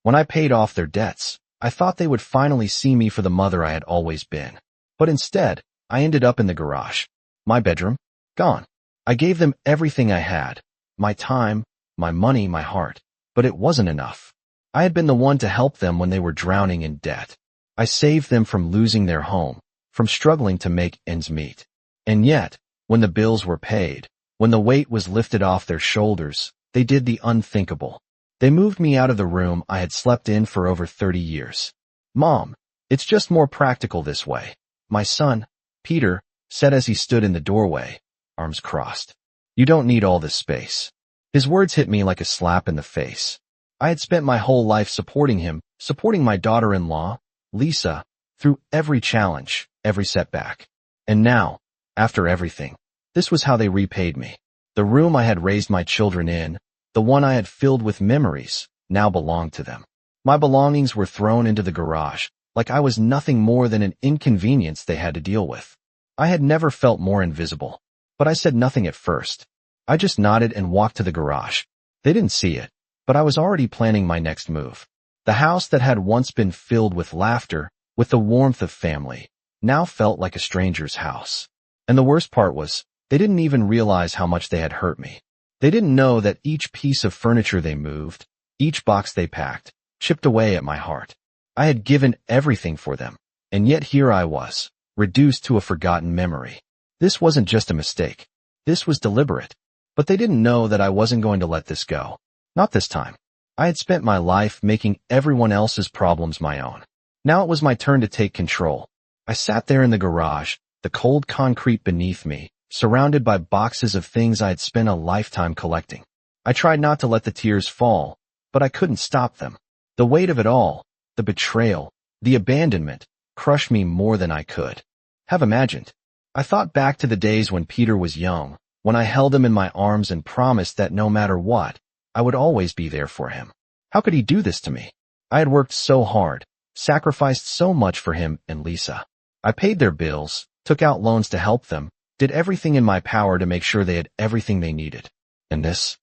When I paid off their debts, I thought they would finally see me for the mother I had always been. But instead, I ended up in the garage. My bedroom? Gone. I gave them everything I had. My time, my money, my heart. But it wasn't enough. I had been the one to help them when they were drowning in debt. I saved them from losing their home, from struggling to make ends meet. And yet, when the bills were paid, when the weight was lifted off their shoulders, they did the unthinkable. They moved me out of the room I had slept in for over 30 years. "Mom, it's just more practical this way," my son, Peter, said as he stood in the doorway, arms crossed. "You don't need all this space." His words hit me like a slap in the face. I had spent my whole life supporting him, supporting my daughter-in-law, Lisa, through every challenge, every setback. And now, after everything, this was how they repaid me. The room I had raised my children in, the one I had filled with memories, now belonged to them. My belongings were thrown into the garage, like I was nothing more than an inconvenience they had to deal with. I had never felt more invisible, but I said nothing at first. I just nodded and walked to the garage. They didn't see it, but I was already planning my next move. The house that had once been filled with laughter, with the warmth of family, now felt like a stranger's house. And the worst part was, they didn't even realize how much they had hurt me. They didn't know that each piece of furniture they moved, each box they packed, chipped away at my heart. I had given everything for them, and yet here I was, reduced to a forgotten memory. This wasn't just a mistake. This was deliberate. But they didn't know that I wasn't going to let this go. Not this time. I had spent my life making everyone else's problems my own. Now it was my turn to take control. I sat there in the garage, the cold concrete beneath me, surrounded by boxes of things I had spent a lifetime collecting. I tried not to let the tears fall, but I couldn't stop them. The weight of it all, the betrayal, the abandonment, crushed me more than I could have imagined. I thought back to the days when Peter was young, when I held him in my arms and promised that no matter what, I would always be there for him. How could he do this to me? I had worked so hard, sacrificed so much for him and Lisa. I paid their bills, took out loans to help them, did everything in my power to make sure they had everything they needed. And this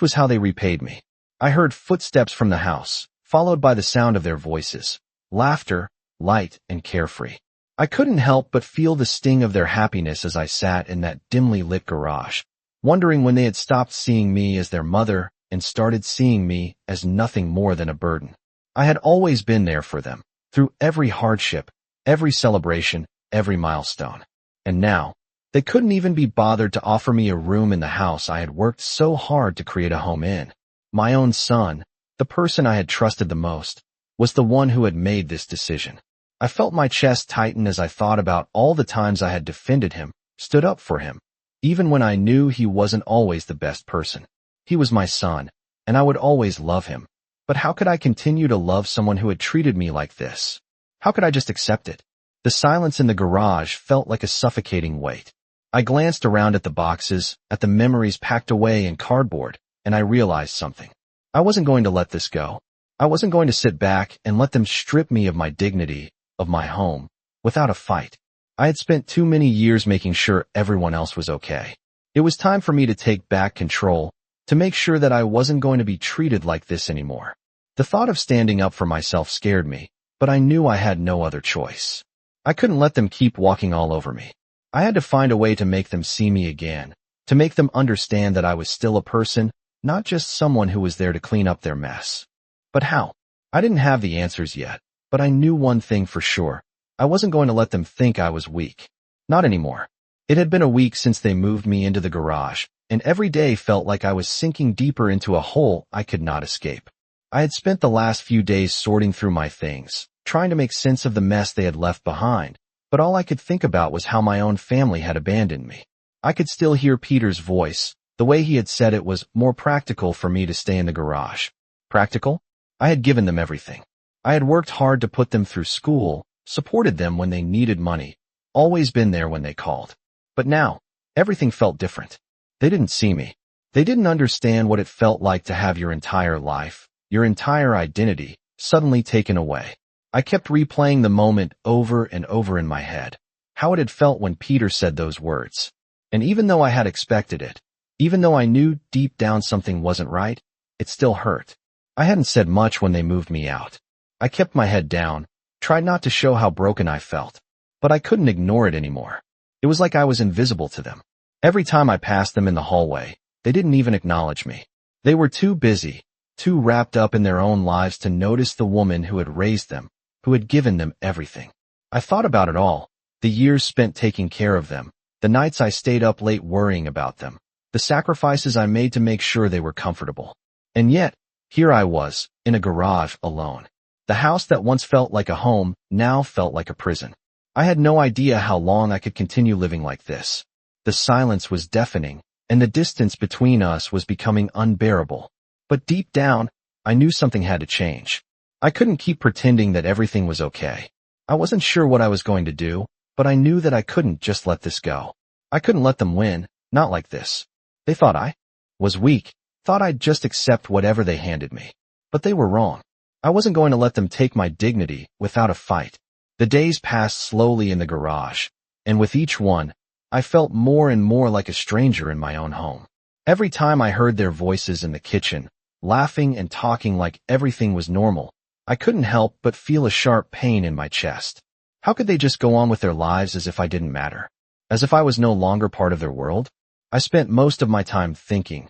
was how they repaid me. I heard footsteps from the house, followed by the sound of their voices, laughter, light and carefree. I couldn't help but feel the sting of their happiness as I sat in that dimly lit garage, wondering when they had stopped seeing me as their mother and started seeing me as nothing more than a burden. I had always been there for them, through every hardship, every celebration, every milestone. And now, they couldn't even be bothered to offer me a room in the house I had worked so hard to create a home in. My own son, the person I had trusted the most, was the one who had made this decision. I felt my chest tighten as I thought about all the times I had defended him, stood up for him, even when I knew he wasn't always the best person. He was my son, and I would always love him. But how could I continue to love someone who had treated me like this? How could I just accept it? The silence in the garage felt like a suffocating weight. I glanced around at the boxes, at the memories packed away in cardboard, and I realized something. I wasn't going to let this go. I wasn't going to sit back and let them strip me of my dignity, of my home, without a fight. I had spent too many years making sure everyone else was okay. It was time for me to take back control, to make sure that I wasn't going to be treated like this anymore. The thought of standing up for myself scared me, but I knew I had no other choice. I couldn't let them keep walking all over me. I had to find a way to make them see me again, to make them understand that I was still a person, not just someone who was there to clean up their mess. But how? I didn't have the answers yet. But I knew one thing for sure. I wasn't going to let them think I was weak. Not anymore. It had been a week since they moved me into the garage, and every day felt like I was sinking deeper into a hole I could not escape. I had spent the last few days sorting through my things, trying to make sense of the mess they had left behind, but all I could think about was how my own family had abandoned me. I could still hear Peter's voice. The way he had said it was more practical for me to stay in the garage. Practical? I had given them everything. I had worked hard to put them through school, supported them when they needed money, always been there when they called. But now, everything felt different. They didn't see me. They didn't understand what it felt like to have your entire life, your entire identity, suddenly taken away. I kept replaying the moment over and over in my head, how it had felt when Peter said those words. And even though I had expected it, even though I knew deep down something wasn't right, it still hurt. I hadn't said much when they moved me out. I kept my head down, tried not to show how broken I felt, but I couldn't ignore it anymore. It was like I was invisible to them. Every time I passed them in the hallway, they didn't even acknowledge me. They were too busy, too wrapped up in their own lives to notice the woman who had raised them, who had given them everything. I thought about it all, the years spent taking care of them, the nights I stayed up late worrying about them, the sacrifices I made to make sure they were comfortable. And yet, here I was, in a garage, alone. The house that once felt like a home now felt like a prison. I had no idea how long I could continue living like this. The silence was deafening, and the distance between us was becoming unbearable. But deep down, I knew something had to change. I couldn't keep pretending that everything was okay. I wasn't sure what I was going to do, but I knew that I couldn't just let this go. I couldn't let them win, not like this. They thought I was weak, thought I'd just accept whatever they handed me. But they were wrong. I wasn't going to let them take my dignity without a fight. The days passed slowly in the garage, and with each one, I felt more and more like a stranger in my own home. Every time I heard their voices in the kitchen, laughing and talking like everything was normal, I couldn't help but feel a sharp pain in my chest. How could they just go on with their lives as if I didn't matter? As if I was no longer part of their world? I spent most of my time thinking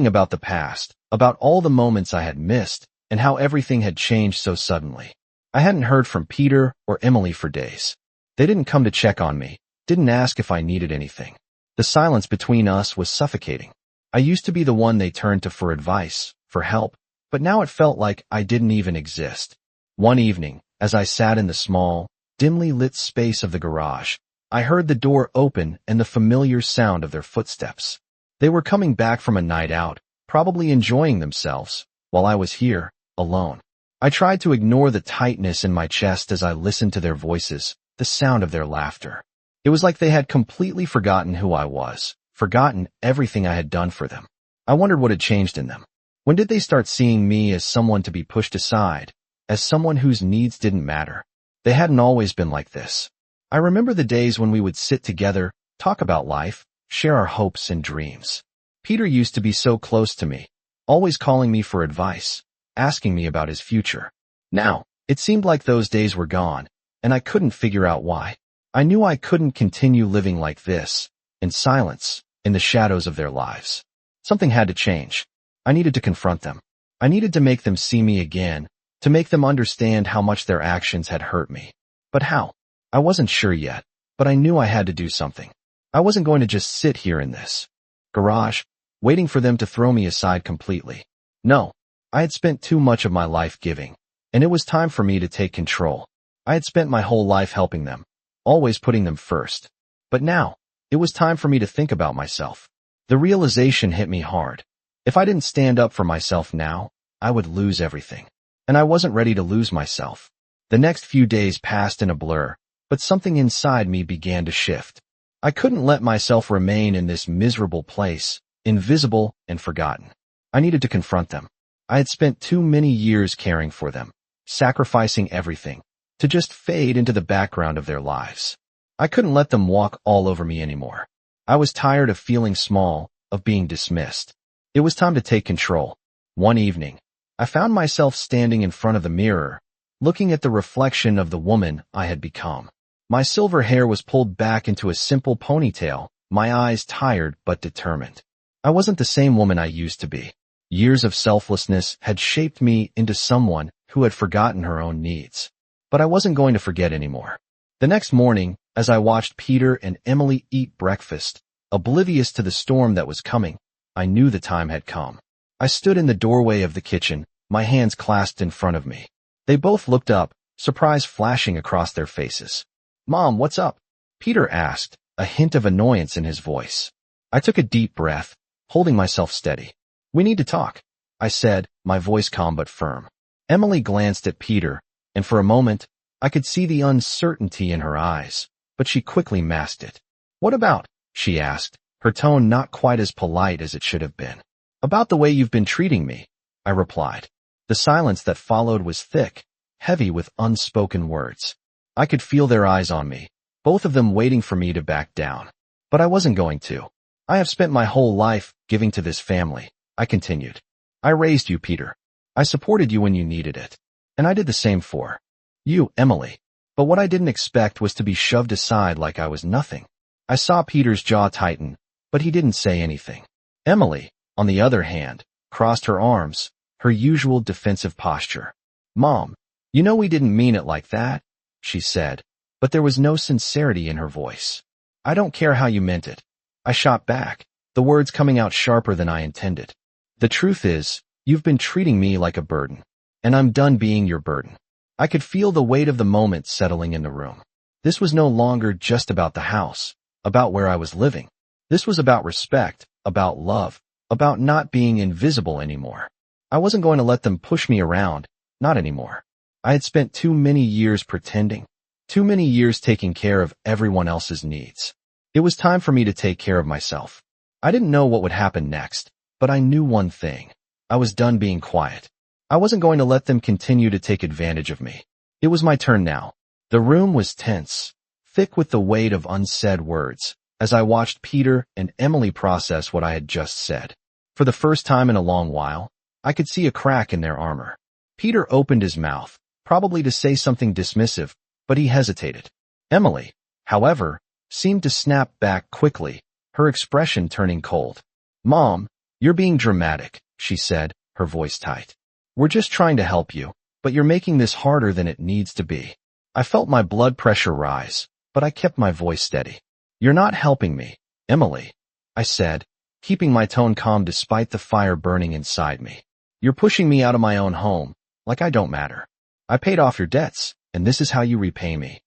about the past, about all the moments I had missed, and how everything had changed so suddenly. I hadn't heard from Peter or Emily for days. They didn't come to check on me, didn't ask if I needed anything. The silence between us was suffocating. I used to be the one they turned to for advice, for help, but now it felt like I didn't even exist. One evening, as I sat in the small, dimly lit space of the garage, I heard the door open and the familiar sound of their footsteps. They were coming back from a night out, probably enjoying themselves, while I was here, alone. I tried to ignore the tightness in my chest as I listened to their voices, the sound of their laughter. It was like they had completely forgotten who I was, forgotten everything I had done for them. I wondered what had changed in them. When did they start seeing me as someone to be pushed aside, as someone whose needs didn't matter? They hadn't always been like this. I remember the days when we would sit together, talk about life, share our hopes and dreams. Peter used to be so close to me, always calling me for advice, asking me about his future. Now, it seemed like those days were gone, and I couldn't figure out why. I knew I couldn't continue living like this, in silence, in the shadows of their lives. Something had to change. I needed to confront them. I needed to make them see me again, to make them understand how much their actions had hurt me. But how? I wasn't sure yet, but I knew I had to do something. I wasn't going to just sit here in this garage, waiting for them to throw me aside completely. No, I had spent too much of my life giving, and it was time for me to take control. I had spent my whole life helping them, always putting them first. But now, it was time for me to think about myself. The realization hit me hard. If I didn't stand up for myself now, I would lose everything. And I wasn't ready to lose myself. The next few days passed in a blur, but something inside me began to shift. I couldn't let myself remain in this miserable place, invisible and forgotten. I needed to confront them. I had spent too many years caring for them, sacrificing everything, to just fade into the background of their lives. I couldn't let them walk all over me anymore. I was tired of feeling small, of being dismissed. It was time to take control. One evening, I found myself standing in front of the mirror, looking at the reflection of the woman I had become. My silver hair was pulled back into a simple ponytail, my eyes tired but determined. I wasn't the same woman I used to be. Years of selflessness had shaped me into someone who had forgotten her own needs. But I wasn't going to forget anymore. The next morning, as I watched Peter and Emily eat breakfast, oblivious to the storm that was coming, I knew the time had come. I stood in the doorway of the kitchen, my hands clasped in front of me. They both looked up, surprise flashing across their faces. "Mom, what's up?" Peter asked, a hint of annoyance in his voice. I took a deep breath, holding myself steady. "We need to talk," I said, my voice calm but firm. Emily glanced at Peter, and for a moment, I could see the uncertainty in her eyes, but she quickly masked it. "What about?" she asked, her tone not quite as polite as it should have been. "About the way you've been treating me," I replied. The silence that followed was thick, heavy with unspoken words. I could feel their eyes on me, both of them waiting for me to back down. But I wasn't going to. "I have spent my whole life giving to this family," I continued. "I raised you, Peter. I supported you when you needed it. And I did the same for you, Emily. But what I didn't expect was to be shoved aside like I was nothing. I saw Peter's jaw tighten, but he didn't say anything. Emily, on the other hand, crossed her arms, her usual defensive posture. Mom, you know we didn't mean it like that, she said, but there was no sincerity in her voice. I don't care how you meant it. I shot back, the words coming out sharper than I intended. The truth is, you've been treating me like a burden, and I'm done being your burden. I could feel the weight of the moment settling in the room. This was no longer just about the house, about where I was living. This was about respect, about love, about not being invisible anymore. I wasn't going to let them push me around, not anymore. I had spent too many years pretending, too many years taking care of everyone else's needs. It was time for me to take care of myself. I didn't know what would happen next, but I knew one thing. I was done being quiet. I wasn't going to let them continue to take advantage of me. It was my turn now. The room was tense, thick with the weight of unsaid words, as I watched Peter and Emily process what I had just said. For the first time in a long while, I could see a crack in their armor. Peter opened his mouth, probably to say something dismissive, but he hesitated. Emily, however, seemed to snap back quickly, her expression turning cold. Mom, you're being dramatic, she said, her voice tight. We're just trying to help you, but you're making this harder than it needs to be. I felt my blood pressure rise, but I kept my voice steady. You're not helping me, Emily, I said, keeping my tone calm despite the fire burning inside me. You're pushing me out of my own home, like I don't matter. I paid off your debts, and this is how you repay me.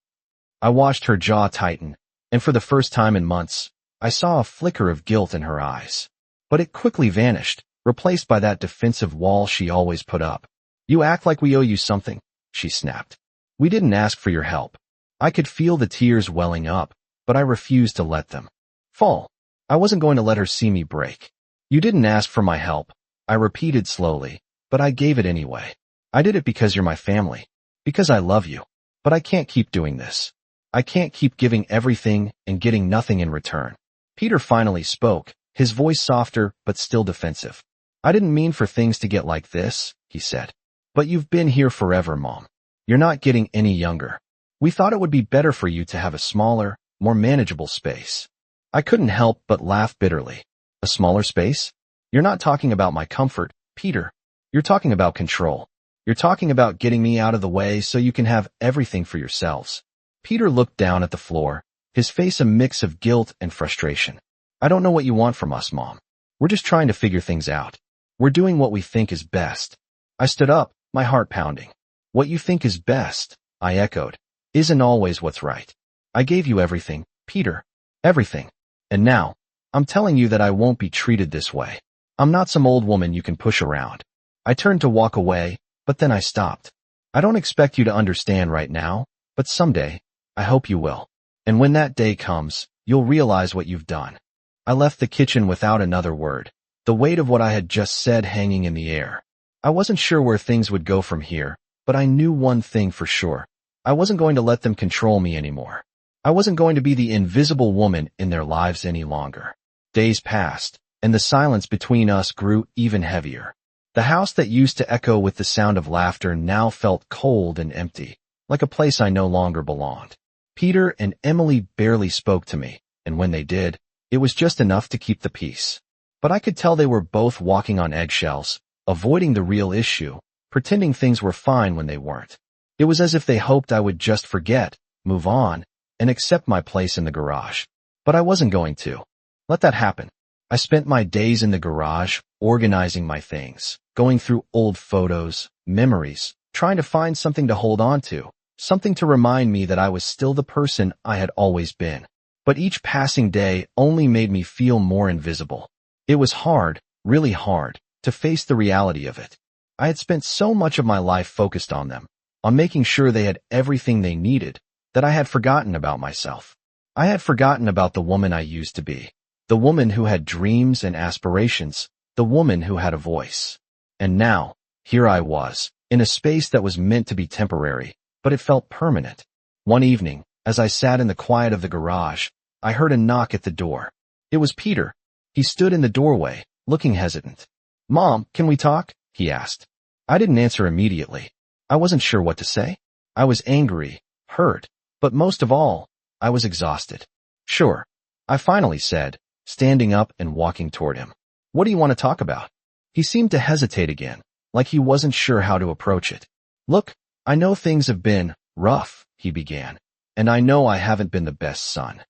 I watched her jaw tighten, and for the first time in months, I saw a flicker of guilt in her eyes. But it quickly vanished, replaced by that defensive wall she always put up. You act like we owe you something, she snapped. We didn't ask for your help. I could feel the tears welling up, but I refused to let them fall. I wasn't going to let her see me break. You didn't ask for my help, I repeated slowly, but I gave it anyway. I did it because you're my family, because I love you. But I can't keep doing this. I can't keep giving everything and getting nothing in return. Peter finally spoke, his voice softer but still defensive. I didn't mean for things to get like this, he said. But you've been here forever, Mom. You're not getting any younger. We thought it would be better for you to have a smaller, more manageable space. I couldn't help but laugh bitterly. A smaller space? You're not talking about my comfort, Peter. You're talking about control. You're talking about getting me out of the way so you can have everything for yourselves. Peter looked down at the floor, his face a mix of guilt and frustration. I don't know what you want from us, Mom. We're just trying to figure things out. We're doing what we think is best. I stood up, my heart pounding. What you think is best, I echoed, isn't always what's right. I gave you everything, Peter. Everything. And now, I'm telling you that I won't be treated this way. I'm not some old woman you can push around. I turned to walk away, but then I stopped. I don't expect you to understand right now, but someday, I hope you will. And when that day comes, you'll realize what you've done. I left the kitchen without another word, the weight of what I had just said hanging in the air. I wasn't sure where things would go from here, but I knew one thing for sure. I wasn't going to let them control me anymore. I wasn't going to be the invisible woman in their lives any longer. Days passed, and the silence between us grew even heavier. The house that used to echo with the sound of laughter now felt cold and empty, like a place I no longer belonged. Peter and Emily barely spoke to me, and when they did, it was just enough to keep the peace. But I could tell they were both walking on eggshells, avoiding the real issue, pretending things were fine when they weren't. It was as if they hoped I would just forget, move on, and accept my place in the garage. But I wasn't going to let that happen. I spent my days in the garage, organizing my things, going through old photos, memories, trying to find something to hold on to, something to remind me that I was still the person I had always been. But each passing day only made me feel more invisible. It was hard, really hard, to face the reality of it. I had spent so much of my life focused on them, on making sure they had everything they needed, that I had forgotten about myself. I had forgotten about the woman I used to be, the woman who had dreams and aspirations, the woman who had a voice. And now, here I was, in a space that was meant to be temporary, but it felt permanent. One evening, as I sat in the quiet of the garage, I heard a knock at the door. It was Peter. He stood in the doorway, looking hesitant. "Mom, can we talk?" he asked. I didn't answer immediately. I wasn't sure what to say. I was angry, hurt, but most of all, I was exhausted. Sure, I finally said, standing up and walking toward him. What do you want to talk about? He seemed to hesitate again, like he wasn't sure how to approach it. Look, I know things have been rough, he began, and I know I haven't been the best son.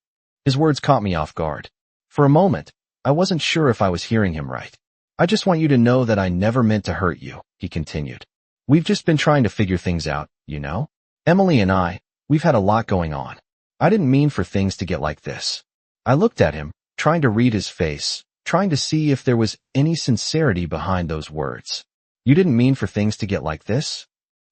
His words caught me off guard. For a moment, I wasn't sure if I was hearing him right. I just want you to know that I never meant to hurt you, he continued. We've just been trying to figure things out, you know? Emily and I, we've had a lot going on. I didn't mean for things to get like this. I looked at him, trying to read his face, trying to see if there was any sincerity behind those words. You didn't mean for things to get like this?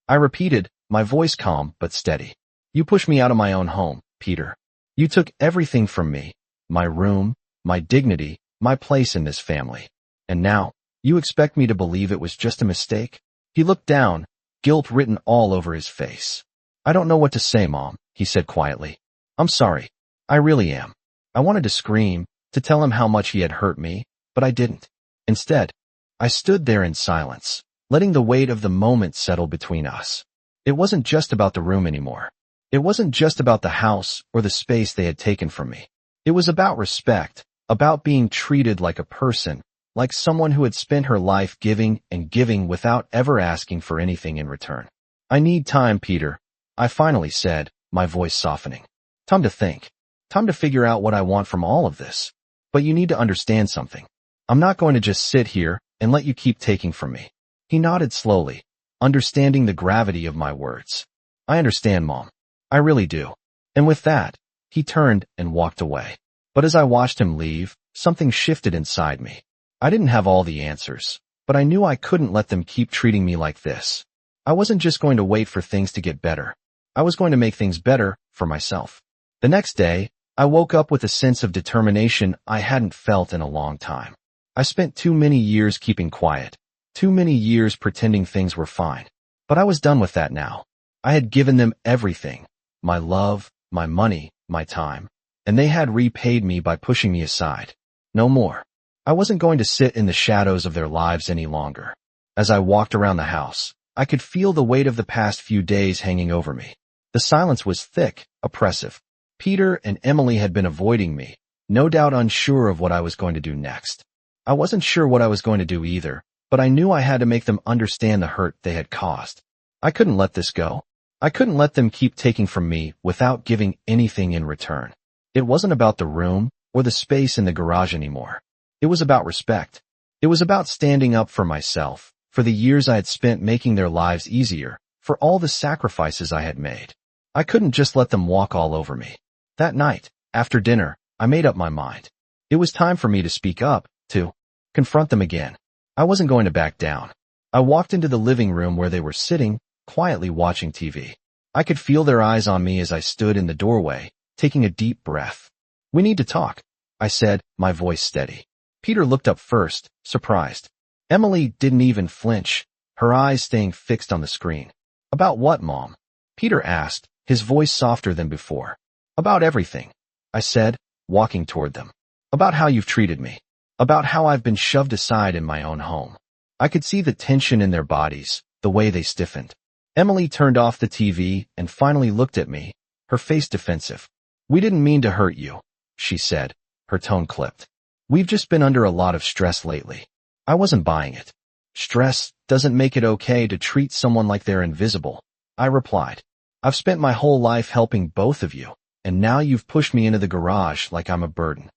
I repeated, my voice calm but steady. You pushed me out of my own home, Peter. You took everything from me, my room, my dignity, my place in this family. And now, you expect me to believe it was just a mistake? He looked down, guilt written all over his face. I don't know what to say, Mom, he said quietly. I'm sorry. I really am. I wanted to scream, to tell him how much he had hurt me, but I didn't. Instead, I stood there in silence, letting the weight of the moment settle between us. It wasn't just about the room anymore. It wasn't just about the house or the space they had taken from me. It was about respect, about being treated like a person, like someone who had spent her life giving and giving without ever asking for anything in return. I need time, Peter, I finally said, my voice softening. Time to think. Time to figure out what I want from all of this. But you need to understand something. I'm not going to just sit here and let you keep taking from me. He nodded slowly, understanding the gravity of my words. I understand, Mom. I really do. And with that, he turned and walked away. But as I watched him leave, something shifted inside me. I didn't have all the answers, but I knew I couldn't let them keep treating me like this. I wasn't just going to wait for things to get better. I was going to make things better for myself. The next day, I woke up with a sense of determination I hadn't felt in a long time. I spent too many years keeping quiet, too many years pretending things were fine. But I was done with that now. I had given them everything, my love, my money, my time, and they had repaid me by pushing me aside. No more. I wasn't going to sit in the shadows of their lives any longer. As I walked around the house, I could feel the weight of the past few days hanging over me. The silence was thick, oppressive. Peter and Emily had been avoiding me, no doubt unsure of what I was going to do next. I wasn't sure what I was going to do either, but I knew I had to make them understand the hurt they had caused. I couldn't let this go. I couldn't let them keep taking from me without giving anything in return. It wasn't about the room or the space in the garage anymore. It was about respect. It was about standing up for myself, for the years I had spent making their lives easier, for all the sacrifices I had made. I couldn't just let them walk all over me. That night, after dinner, I made up my mind. It was time for me to speak up, to confront them again. I wasn't going to back down. I walked into the living room where they were sitting, quietly watching TV. I could feel their eyes on me as I stood in the doorway, taking a deep breath. We need to talk, I said, my voice steady. Peter looked up first, surprised. Emily didn't even flinch, her eyes staying fixed on the screen. About what, Mom? Peter asked, his voice softer than before. About everything, I said, walking toward them. About how you've treated me. About how I've been shoved aside in my own home. I could see the tension in their bodies, the way they stiffened. Emily turned off the TV and finally looked at me, her face defensive. We didn't mean to hurt you, she said, her tone clipped. We've just been under a lot of stress lately. I wasn't buying it. Stress doesn't make it okay to treat someone like they're invisible, I replied. I've spent my whole life helping both of you, and now you've pushed me into the garage like I'm a burden.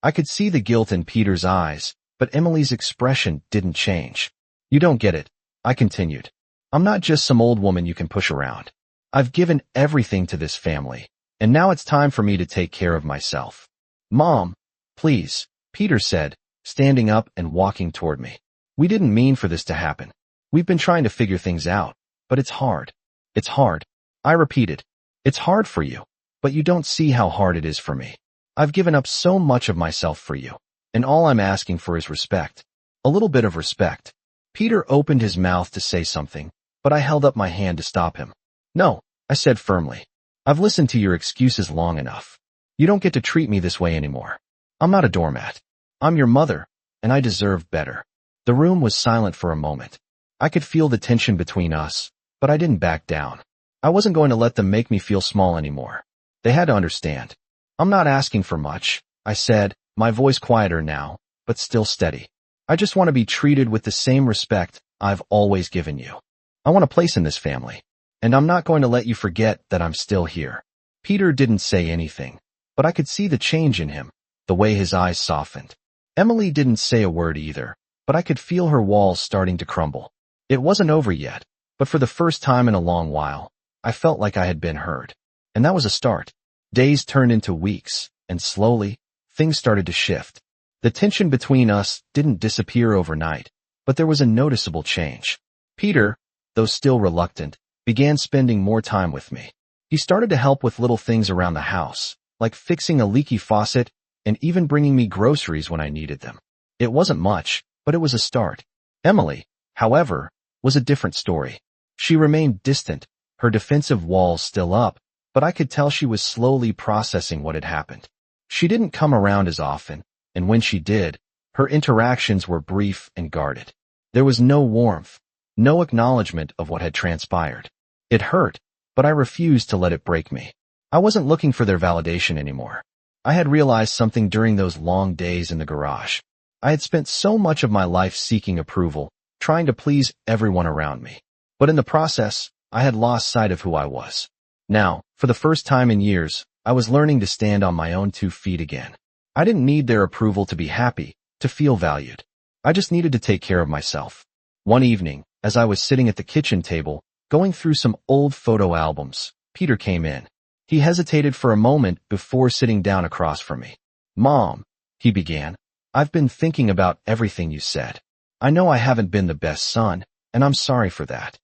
I could see the guilt in Peter's eyes, but Emily's expression didn't change. You don't get it, I continued. I'm not just some old woman you can push around. I've given everything to this family, and now it's time for me to take care of myself. Mom, please, Peter said, standing up and walking toward me. We didn't mean for this to happen. We've been trying to figure things out, but it's hard. It's hard. I repeated. It's hard for you, but you don't see how hard it is for me. I've given up so much of myself for you, and all I'm asking for is respect. A little bit of respect. Peter opened his mouth to say something, but I held up my hand to stop him. No, I said firmly. I've listened to your excuses long enough. You don't get to treat me this way anymore. I'm not a doormat. I'm your mother, and I deserve better. The room was silent for a moment. I could feel the tension between us, but I didn't back down. I wasn't going to let them make me feel small anymore. They had to understand. I'm not asking for much, I said, my voice quieter now, but still steady. I just want to be treated with the same respect I've always given you. I want a place in this family, and I'm not going to let you forget that I'm still here. Peter didn't say anything, but I could see the change in him, the way his eyes softened. Emily didn't say a word either, but I could feel her walls starting to crumble. It wasn't over yet, but for the first time in a long while, I felt like I had been heard. And that was a start. Days turned into weeks, and slowly, things started to shift. The tension between us didn't disappear overnight, but there was a noticeable change. Peter, though still reluctant, began spending more time with me. He started to help with little things around the house, like fixing a leaky faucet and even bringing me groceries when I needed them. It wasn't much, but it was a start. Emily, however, was a different story. She remained distant, her defensive walls still up, but I could tell she was slowly processing what had happened. She didn't come around as often, and when she did, her interactions were brief and guarded. There was no warmth, no acknowledgement of what had transpired. It hurt, but I refused to let it break me. I wasn't looking for their validation anymore. I had realized something during those long days in the garage. I had spent so much of my life seeking approval, trying to please everyone around me. But in the process, I had lost sight of who I was. Now, for the first time in years, I was learning to stand on my own 2 feet again. I didn't need their approval to be happy, to feel valued. I just needed to take care of myself. One evening, as I was sitting at the kitchen table, going through some old photo albums, Peter came in. He hesitated for a moment before sitting down across from me. "Mom," he began, "I've been thinking about everything you said. I know I haven't been the best son, and I'm sorry for that."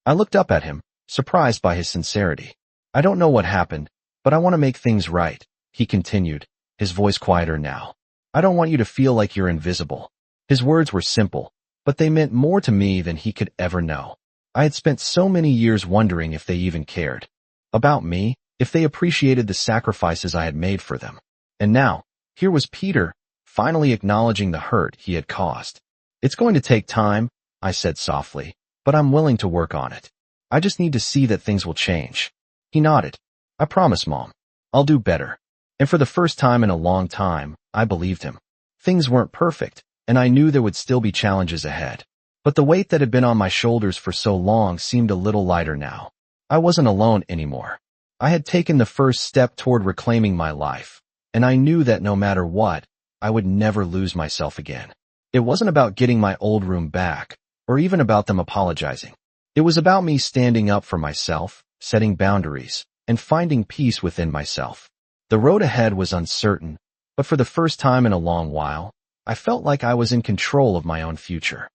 I looked up at him, surprised by his sincerity. "I don't know what happened, but I want to make things right," he continued, his voice quieter now. "I don't want you to feel like you're invisible." His words were simple, but they meant more to me than he could ever know. I had spent so many years wondering if they even cared about me, if they appreciated the sacrifices I had made for them. And now, here was Peter, finally acknowledging the hurt he had caused. "It's going to take time," I said softly, "but I'm willing to work on it. I just need to see that things will change." He nodded. "I promise, Mom. I'll do better." And for the first time in a long time, I believed him. Things weren't perfect, and I knew there would still be challenges ahead. But the weight that had been on my shoulders for so long seemed a little lighter now. I wasn't alone anymore. I had taken the first step toward reclaiming my life, and I knew that no matter what, I would never lose myself again. It wasn't about getting my old room back, or even about them apologizing. It was about me standing up for myself, setting boundaries, and finding peace within myself. The road ahead was uncertain, but for the first time in a long while, I felt like I was in control of my own future.